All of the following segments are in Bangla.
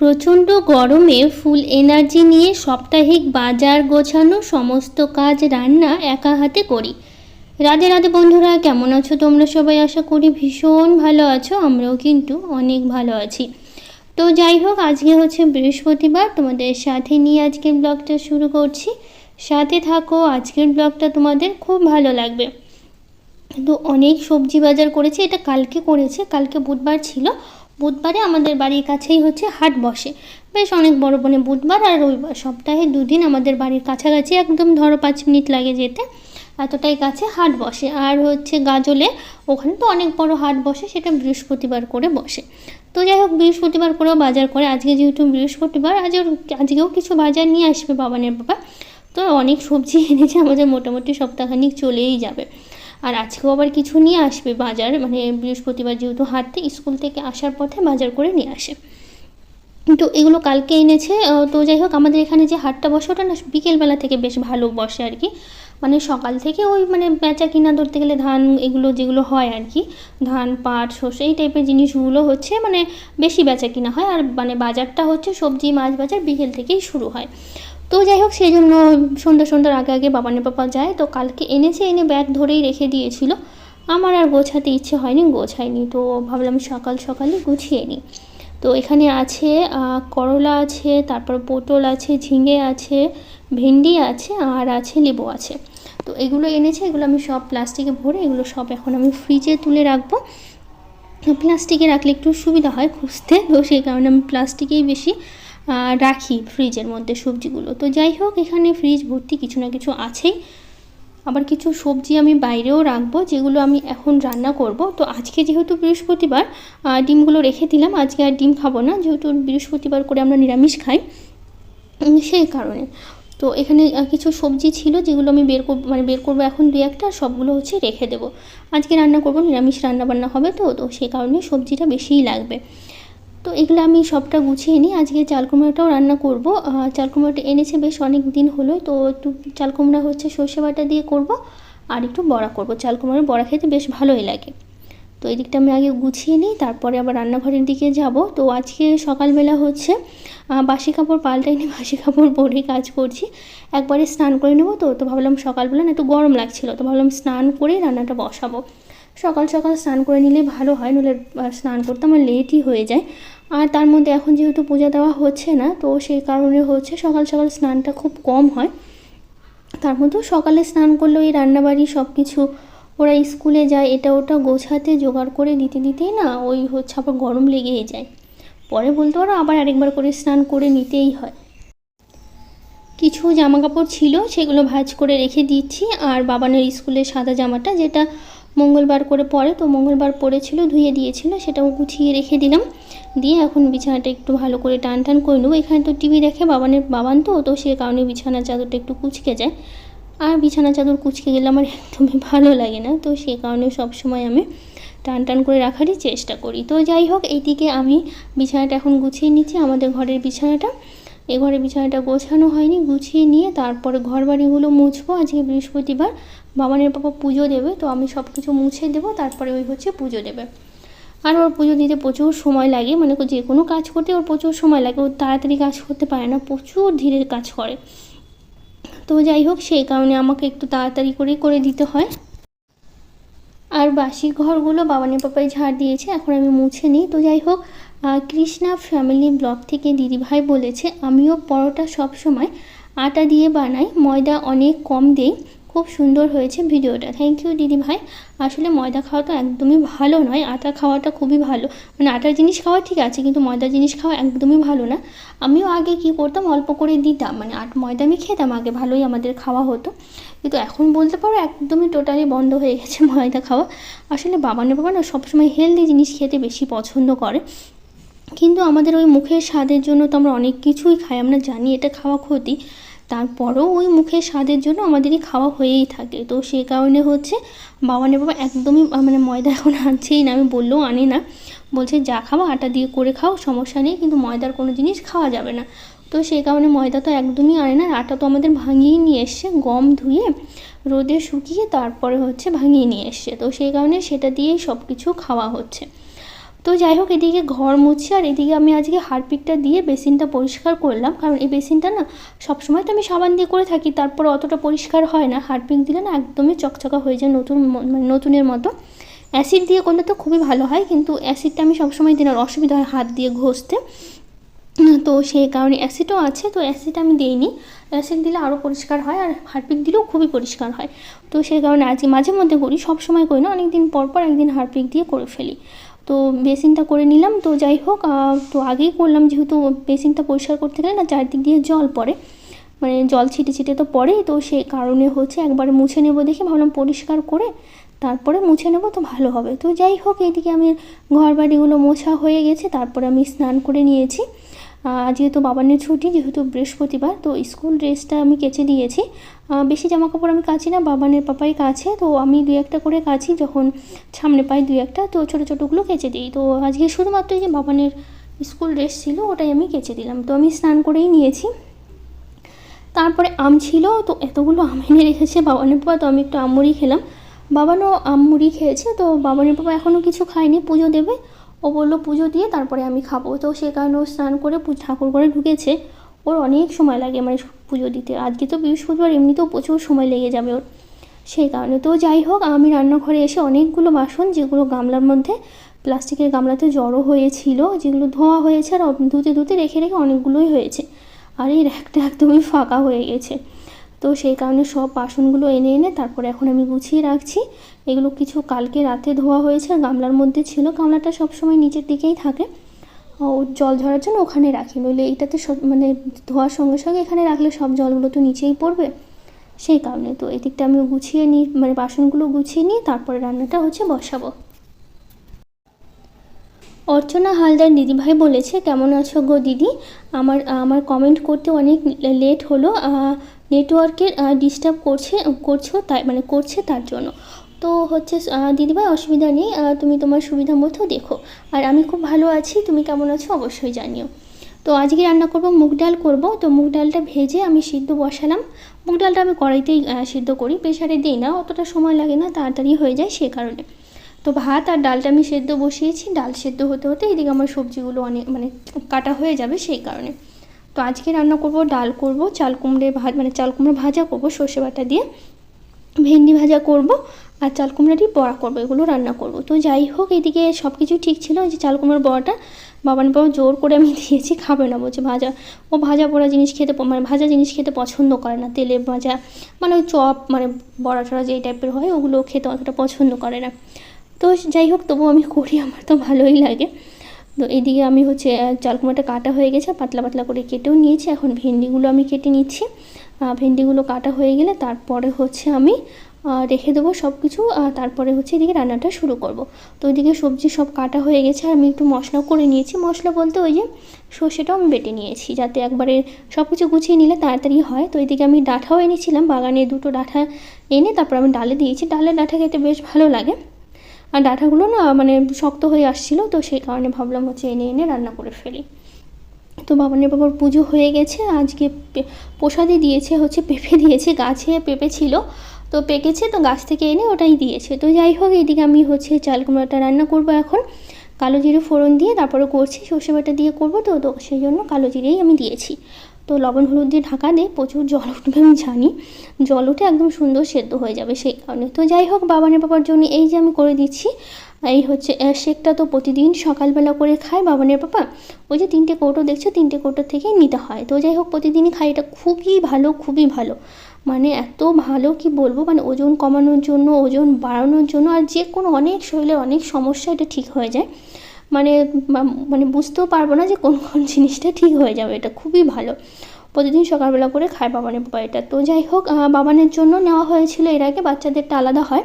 প্রচণ্ড গরমে ফুল এনার্জি নিয়ে সাপ্তাহিক বাজার গোছানো, সমস্ত কাজ রান্না একা হাতে করি। রাধে রাধে বন্ধুরা, কেমন আছো তোমরা সবাই? আশা করি ভীষণ ভালো আছো, আমরাও কিন্তু অনেক ভালো আছি। তো যাই হোক, আজকে হচ্ছে বৃহস্পতিবার, তোমাদের সাথে নিয়ে আজকের ব্লগটা শুরু করছি। সাথে থাকো, আজকের ব্লগটা তোমাদের খুব ভালো লাগবে। তো অনেক সবজি বাজার করেছে, এটা কালকে করেছে, কালকে বুধবার ছিল। বুধবারে আমাদের বাড়ির কাছেই হচ্ছে হাট বসে, বেশ অনেক বড়, মানে বুধবার আর রবিবার, সপ্তাহে দুদিন আমাদের বাড়ির কাছাকাছি, একদম ধরো 5 মিনিট লাগে যেতে, এতটাই কাছে হাট বসে। আর হচ্ছে গাজলে, ওখানে তো অনেক বড় হাট বসে, সেটা বৃহস্পতিবার করে বসে। তো যাই হোক, বৃহস্পতিবার করেও বাজার করে। আজকে যেহেতু বৃহস্পতিবার, আজকেও কিছু বাজার নিয়ে আসবে বাবানের বাবা। তো অনেক সবজি এনেছে, আমাদের মোটামুটি সপ্তাহখানিক চলেই যাবে। আর আজকেও আবার কিছু নিয়ে আসবে বাজার, মানে বৃহস্পতিবার যেহেতু হাঁটতে, স্কুল থেকে আসার পথে বাজার করে নিয়ে আসে। তো এগুলো কালকে এনেছে। তো যাই হোক, আমাদের এখানে যে হাটটা বসে, ওটা না বিকেলবেলা থেকে বেশ ভালো বসে আর কি। মানে সকাল থেকে ওই মানে বেচা কিনা ধরতে গেলে ধান, এগুলো যেগুলো হয় আর কি, ধান, পাট, সর্ষে, এই টাইপের জিনিসগুলো হচ্ছে মানে বেশি বেচা কিনা হয়। আর মানে বাজারটা হচ্ছে সবজি মাছ বাজার বিকেল থেকেই শুরু হয়। তো যাই হোক, সেই জন্য সন্ধ্যার আগে আগে বাবানের পাপা যায়। তো কালকে এনেছে, এনে ব্যাগ ধরেই রেখে দিয়েছিল। আমার আর গোছাতে ইচ্ছে হয়নি, গোছাইনি। তো ভাবলাম সকালে গুছিয়ে নিই। তো এখানে আছে করলা আছে, তারপর পটল আছে, ঝিঙে আছে, ভেন্ডি আছে, আর আছে লেবু আছে। তো এগুলো এনেছে, এগুলো আমি সব প্লাস্টিকে ভরে, এগুলো সব এখন আমি ফ্রিজে তুলে রাখবো। প্লাস্টিকে রাখলে একটু সুবিধা হয় খুঁজতে, তো সেই কারণে আমি প্লাস্টিকেই বেশি রাখি ফ্রিজের মধ্যে সবজিগুলো। তো যাই হোক, এখানে ফ্রিজ ভর্তি কিছু না কিছু আছেই। আবার কিছু সবজি আমি বাইরেও রাখবো, যেগুলো আমি এখন রান্না করব। তো আজকে যেহেতু বৃহস্পতিবার, ডিমগুলো রেখে দিলাম, আজকে আর ডিম খাবো না, যেহেতু বৃহস্পতিবার করে আমরা নিরামিষ খাই, সেই কারণে। তো এখানে কিছু সবজি ছিল, যেগুলো আমি বের করবো এখন 2-1টা, সবগুলো হচ্ছে রেখে দেবো। আজকে রান্না করব, নিরামিষ রান্নাবান্না হবে, তো সেই কারণে সবজিটা বেশিই লাগবে। তো এগুলো আমি সবটা গুছিয়ে নিই। আজকে চাল কুমড়োটাও রান্না করব। চাল কুমড়োটা এনেছে বেশ অনেক দিন হলো, তো একটু চাল কুমড়া হচ্ছে সর্ষে বাটা দিয়ে করব, আর একটু বড়া করব। চাল কুমড়োর বড়া খেতে বেশ ভালোই লাগে। তো এই দিকটা আমি আগে গুছিয়ে নিই, তারপরে আবার রান্নাঘরের দিকে যাব। তো আজকে সকালবেলা হচ্ছে বাসি কাপড় পাল্টাইনি, বাসি কাপড় পরে কাজ করছি। একবারে স্নান করে নেবো। তো ভাবলাম সকালবেলা না একটু গরম লাগছিল, তো ভাবলাম স্নান করে রান্নাটা বসাবো। সকাল স্নান করে নিলে ভালো হয়, নইলে স্নান করতে আমার লেটই হয়ে যায়। আর তার মধ্যে এখন যেহেতু পূজা দেওয়া হচ্ছে না, তো সেই কারণে হচ্ছে সকাল স্নানটা খুব কম হয়। তার মধ্যেও সকালে স্নান করলে ওই রান্নাবাড়ি সব কিছু, ওরা স্কুলে যায়, এটা ওটা গোছাতে জোগাড় করে দিতেই না ওই হচ্ছে আবার গরম লেগেই যায়। পরে বলতে পারো আবার আরেকবার করে স্নান করে নিতেই হয়। কিছু জামা কাপড় ছিল, সেগুলো ভাঁজ করে রেখে দিচ্ছি। আর বাবানের স্কুলের সাদা জামাটা, যেটা মঙ্গলবার করে পরে, তো মঙ্গলবার পরেছিল, ধুয়ে দিয়েছিল, সেটাও গুছিয়ে রেখে দিলাম। দিয়ে এখন বিছানাটা একটু ভালো করে টান করে নেবো। এখানে তো টিভি দেখে বাবান, তো সে কারণে বিছানার চাদরটা একটু কুঁচকে যায়। আর বিছানা চাদর কুঁচকে গেলে আমার একদমই ভালো লাগে না, তো সে কারণে সবসময় আমি টান করে রাখারই চেষ্টা করি। তো যাই হোক, এইদিকে আমি বিছানাটা এখন গুছিয়ে নিচ্ছি, আমাদের ঘরের বিছানাটা। এ ঘরে বিছানাটা গোছানো হয়নি, গুছিয়ে নিয়ে তারপরে ঘর বাড়িগুলো মুছবো। আজকে বৃহস্পতিবার, বাবানের পাপা পুজো দেবে, তো আমি সব কিছু মুছে দেবো, তারপরে ওই হচ্ছে পুজো দেবে। আর ওর পুজো দিতে প্রচুর সময় লাগে, মানে যে কোনো কাজ করতে ওর প্রচুর সময় লাগে, ও তাড়াতাড়ি কাজ করতে পারে না, প্রচুর ধীরে কাজ করে। তো যাই হোক, সেই কারণে আমাকে একটু তাড়াতাড়ি করে দিতে হয়। আর বাসি ঘরগুলো বাবানের পাপাই ঝাড় দিয়েছে, এখন আমি মুছে নিই। তো যাই হোক, কৃষ্ণা ফ্যামিলি ব্লগ থেকে দিদিভাই বলেছে, আমিও পরোটা সব সময় আটা দিয়ে বানাই, ময়দা অনেক কম দেই, খুব সুন্দর হয়েছে ভিডিওটা। থ্যাংক ইউ দিদিভাই। আসলে ময়দা খাওয়া তো একদমই ভালো নয়, আটা খাওয়াটা খুবই ভালো। মানে আটার জিনিস খাওয়া ঠিক আছে, কিন্তু ময়দার জিনিস খাওয়া একদমই ভালো না। আমিও আগে কি করতাম, অল্প করে দিতাম, মানে ময়দা আমি খেতাম আগে, ভালোই আমাদের খাওয়া হতো। কিন্তু এখন বলতে পারো একদমই টোটালি বন্ধ হয়ে গেছে ময়দা খাওয়া। আসলে বাবা না সবসময় হেলদি জিনিস খেতে বেশি পছন্দ করে, কিন্তু আমাদের ওই মুখের স্বাদের জন্য তো আমরা অনেক কিছুই খাই, আমরা জানি এটা খাওয়া ক্ষতি, তারপরেও ওই মুখের স্বাদের জন্য আমাদেরই খাওয়া হয়েই থাকে। তো সেই কারণে হচ্ছে বাবা একদমই মানে ময়দা এখন আনছেই না, আমি বললেও আনে না, বলছে যা খাওয়া আটা দিয়ে করে খাও, সমস্যা নেই, কিন্তু ময়দার কোনো জিনিস খাওয়া যাবে না। তো সেই কারণে ময়দা তো একদমই আনে না। আটা তো আমাদের ভাঙিয়ে নিয়ে এসছে, গম ধুয়ে রোদে শুকিয়ে তারপরে হচ্ছে ভাঙিয়ে নিয়ে এসছে, তো সেই কারণে সেটা দিয়েই সব কিছু খাওয়া হচ্ছে। তো যাই হোক, এদিকে ঘর মুছি আর এদিকে আমি আজকে হারপিকটা দিয়ে বেসিনটা পরিষ্কার করলাম, কারণ এই বেসিনটা না সবসময় তো আমি সাবান দিয়ে করে থাকি, তারপর অতটা পরিষ্কার হয় না। হারপিক দিলে না একদমই চকচকা হয়ে যায়, নতুন মানে নতুনের মতো। অ্যাসিড দিয়ে করলে তো খুবই ভালো হয়, কিন্তু অ্যাসিডটা আমি সবসময় দিই না, অসুবিধা হয় হাত দিয়ে ঘষতে, তো সেই কারণে অ্যাসিডও আছে, তো অ্যাসিড আমি দিইনি। অ্যাসিড দিলে আরও পরিষ্কার হয়, আর হারপিক দিলেও খুবই পরিষ্কার হয়। তো সেই কারণে আজকে মাঝে মধ্যে করি, সব সময় করি না, অনেক দিন পর পর একদিন হারপিক দিয়ে করে ফেলি। তো বেসিনটা করে নিলাম। তো যাই হোক, তো আগেই করলাম, যেহেতু বেসিনটা পরিষ্কার করতে গেলে না চারদিক দিয়ে জল পড়ে, মানে জল ছিটে ছিটে তো পড়েই, তো সেই কারণে হচ্ছে একবারে মুছে নেব দেখে ভাবলাম পরিষ্কার করে তারপরে মুছে নেব, তো ভালো হবে। তো যাই হোক, এইদিকে আমি ঘর বাড়িগুলো মোছা হয়ে গেছে, তারপরে আমি স্নান করে নিয়েছি। যেহেতু বাবানের ছুটি, যেহেতু বৃহস্পতিবার, তো স্কুল ড্রেসটা আমি কেচে দিয়েছি। বেশি জামাকাপড় আমি কাচি না, বাবানের পাপাই কাছে, তো আমি 2-1টা করে কাচি, যখন সামনে পাই 2-1টা, তো ছোটো ছোটোগুলো কেচে দিই। তো আজকে শুধুমাত্র যে বাবানের স্কুল ড্রেস ছিল ওটাই আমি কেচে দিলাম। তো আমি স্নান করেই নিয়েছি। তারপরে আম ছিল, তো এতগুলো আম এনে রেখেছে বাবানের পাপা, তো আমি একটু আম মুড়ি খেলাম। বাবানও আম মুড়ি খেয়েছে, তো বাবানের পাপা এখনও কিছু খায়নি, পুজো দেবে। ও বললো পুজো দিয়ে তারপরে আমি খাবো, তো সে কারণে ও স্নান করে ঠাকুর ঘরে ঢুকেছে। ওর অনেক সময় লাগে মানে পুজো দিতে, আজকে তো বৃহস্পতিবার, এমনিতেও প্রচুর সময় লেগে যাবে ওর, সেই কারণে। তো যাই হোক, আমি রান্নাঘরে এসে অনেকগুলো বাসন, যেগুলো গামলার মধ্যে প্লাস্টিকের গামলাতে জড়ো হয়েছিল, যেগুলো ধোয়া হয়েছে, আর ধুতে ধুতে রেখে রেখে অনেকগুলোই হয়েছে, আর এই র্যাকটা একদমই ফাঁকা হয়ে গেছে। তো সেই কারণে সব বাসনগুলো এনে এনে তারপরে এখন আমি গুছিয়ে রাখছি। এগুলো কিছু কালকে রাতে ধোয়া হয়েছে, আর গামলার মধ্যে ছিল, গামলাটা সবসময় নিচের দিকেই থাকে, ও জল ঝরার জন্য ওখানে রাখি, নইলে এইটাতে সব মানে ধোয়ার সঙ্গে সঙ্গে এখানে রাখলে সব জলগুলো তো নিচেই পড়বে, সেই কারণে। তো এদিকটা আমি গুছিয়ে নিই, মানে বাসনগুলো গুছিয়ে নিই, তারপরে রান্নাটা হচ্ছে বসাবো। অর্চনা হালদার দিদিভাই বলেছে, কেমন আছো গো দিদি? আমার আমার কমেন্ট করতে অনেক লেট হলো, নেটওয়ার্কের ডিস্টার্ব করছো তাই, মানে করছে তার জন্য। তো হচ্ছে দিদিভাই, অসুবিধা নেই, তুমি তোমার সুবিধা মতো দেখো। আর আমি খুব ভালো আছি, তুমি কেমন আছো অবশ্যই জানিও। তো আজকে রান্না করব, মুগ ডাল করব। তো মুগ ডালটা ভেজে আমি সিদ্ধ বসালাম। মুগ ডালটা আমি কড়াইতেই সিদ্ধ করি, প্রেশারে দিই না, অতটা সময় লাগে না, তাড়াতাড়ি হয়ে যায় সে কারণে। তো ভাত আর ডালটা আমি সেদ্ধ বসিয়েছি, ডাল সেদ্ধ হতে হতে এদিকে আমার সবজিগুলো অনেক মানে কাটা হয়ে যাবে সেই কারণে। তো আজকে রান্না করব, ডাল করব, চাল কুমড়ে মানে চাল কুমড়ো ভাজা করব সর্ষে বাটা দিয়ে, ভেন্ডি ভাজা করব, আর চাল কুমড়াটি বড়া করব, এগুলো রান্না করব। তো যাই হোক, এদিকে সব কিছু ঠিক ছিল। এই যে চাল কুমড়োর বড়াটা বাবানের বাবা জোর করে আমি দিয়েছি, খাবে না, বলছে ভাজা, ও ভাজা পোড়া জিনিস খেতে মানে ভাজা জিনিস খেতে পছন্দ করে না, তেলে ভাজা মানে ওই চপ মানে বড়া টড়া যেই টাইপের হয় ওগুলো খেতে অতটা পছন্দ করে না। তো যাই হোক, তবু আমি করি, আমার তো ভালোই লাগে। তো এইদিকে আমি হচ্ছে চাল কুমড়োটা কাটা হয়ে গেছে, পাতলা পাতলা করে কেটেও নিয়েছি, এখন ভেন্ডিগুলো আমি কেটে নিচ্ছি। ভেন্ডিগুলো কাটা হয়ে গেলে তারপরে হচ্ছে আমি রেখে দেবো সব কিছু, তারপরে হচ্ছে এদিকে রান্নাটা শুরু করব। তো ওইদিকে সবজি সব কাটা হয়ে গেছে, আর আমি একটু মশলা করে নিয়েছি। মশলা বলতে ওই যে সর্ষেটাও আমি বেটে নিয়েছি, যাতে একবারে সব কিছু গুছিয়ে নিলে তাড়াতাড়ি হয়। তো এদিকে আমি ডাঁটাও এনেছিলাম, বাগানে 2টো ডাঁটা এনে তারপর আমি ডালে দিয়েছি। ডালের ডাঁটা খেতে বেশ ভালো লাগে, আর ডাঁটাগুলো না মানে শক্ত হয়ে আসছিলো, তো সেই কারণে ভাবলাম হচ্ছে এনে এনে রান্না করে ফেলি। তো বাবানের বাবার পুজো হয়ে গেছে, আজকে প্রসাদই দিয়েছে, হচ্ছে পেঁপে দিয়েছে, গাছে পেঁপে ছিল তো পেকেছে, তো গাছ থেকে এনে ওটাই দিয়েছে। তো যাই হোক, এইদিকে আমি হচ্ছে চাল কুমড়োটা রান্না করব এখন, কালো জিরে ফোড়ন দিয়ে তারপরে করছি, সর্ষে বাটা দিয়ে করবো, তো সেই জন্য কালো জিরেই আমি দিয়েছি। তো লবণ হলুদ দিয়ে ঢাকা দিয়ে, প্রচুর জল উঠবে আমি জানি, জল উঠে একদম সুন্দর সেদ্ধ হয়ে যাবে সেই কারণে। তো যাই হোক, বাবানের বাবার জন্য এই যে আমি করে দিচ্ছি, এই হচ্ছে শেকটা তো প্রতিদিন সকালবেলা করে খায় বাবানের পাপা, ওই যে 3টে কৌটো দেখছো, 3টে কৌটোর থেকেই নিতে হয়। তো যাই হোক, প্রতিদিনই খাই, এটা খুবই ভালো, খুবই ভালো, মানে এত ভালো কি বলবো, মানে ওজন কমানোর জন্য, ওজন বাড়ানোর জন্য, আর যে কোনো অনেক শরীরের অনেক সমস্যা এটা ঠিক হয়ে যায়, মানে মানে বুঝতেও পারবো না যে কোন কোন জিনিসটা ঠিক হয়ে যাবে, এটা খুবই ভালো। প্রতিদিন সকালবেলা করে খায় বাবানের পাপা এটা। তো যাই হোক, বাবানের জন্য নেওয়া হয়েছিল, এর আগে বাচ্চাদেরটা আলাদা হয়,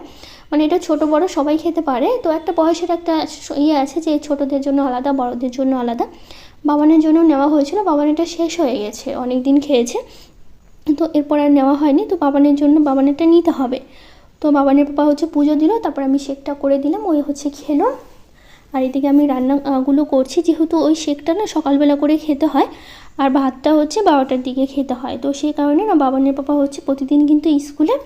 মানে এটা ছোট বড় সবাই খেতে পারে। তো একটা বয়সের একটা ইয়ে আছে যে ছোটদের জন্য আলাদা, বড়দের জন্য আলাদা। বাবানের জন্য নেওয়া হয়েছিল, বাবানেরটা শেষ হয়ে গেছে, অনেক দিন খেয়েছে, তো এরপর আর নেওয়া হয়নি। তো বাবানের জন্য বাবানেরটা নিতে হবে। তো বাবানের পাপা হচ্ছে পুজো দিল, তারপর আমি শেকটা করে দিলাম, ওই হচ্ছে খেলো। আর এদিকে আমি রান্নাগুলো করছি, যেহেতু ওই শেকটা না সকালবেলা করে খেতে হয় আর ভাতটা হচ্ছে 12টার দিকে খেতে হয়। তো সেই কারণে না বাবানের পাপা হচ্ছে প্রতিদিন কিন্তু স্কুলে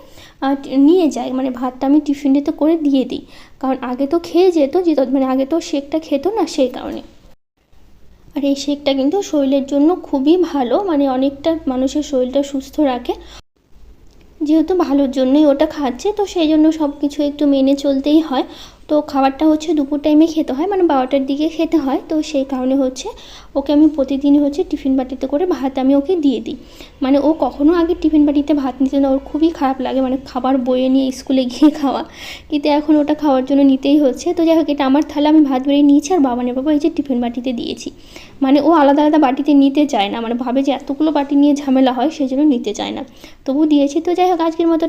নিয়ে যায়, মানে ভাতটা আমি টিফিনেতে করে দিয়ে দিই, কারণ আগে তো খেয়ে যেত মানে আগে তো শেকটা খেত না, সেই কারণে। আর এই শেকটা কিন্তু শরীরের জন্য খুবই ভালো, মানে অনেকটা মানুষের শরীরটা সুস্থ রাখে। যেহেতু ভালোর জন্যই ওটা খাচ্ছে, তো সেই জন্য সব কিছু একটু মেনে চলতেই হয়। তো খাবারটা হচ্ছে দুপুর টাইমে খেতে হয়, মানে 12টার দিকে খেতে হয়। তো সেই কারণে হচ্ছে ওকে আমি প্রতিদিনই হচ্ছে টিফিন বাটিতে করে ভাত আমি ওকে দিয়ে দিই। মানে ও কখনো আগে টিফিন বাটিতে ভাত নিতে না, ওর খুবই খারাপ লাগে, মানে খাবার বয়ে নিয়ে স্কুলে গিয়ে খাওয়া, কিন্তু এখন ওটা খাওয়ার জন্য নিতেই হচ্ছে। তো যাই হোক, এটা আমার থালা, আমি ভাত বেড়ে নিয়েছি আর বাবানের বাবা এই যে টিফিন বাটিতে দিয়েছি। মানে ও আলাদা আলাদা বাটিতে নিতে চায় না, মানে ভাবে যে এতগুলো বাটি নিয়ে ঝামেলা হয়, সেই জন্য নিতে চায় না, তবু দিয়েছি। তো যাই হোক, আজকের মতো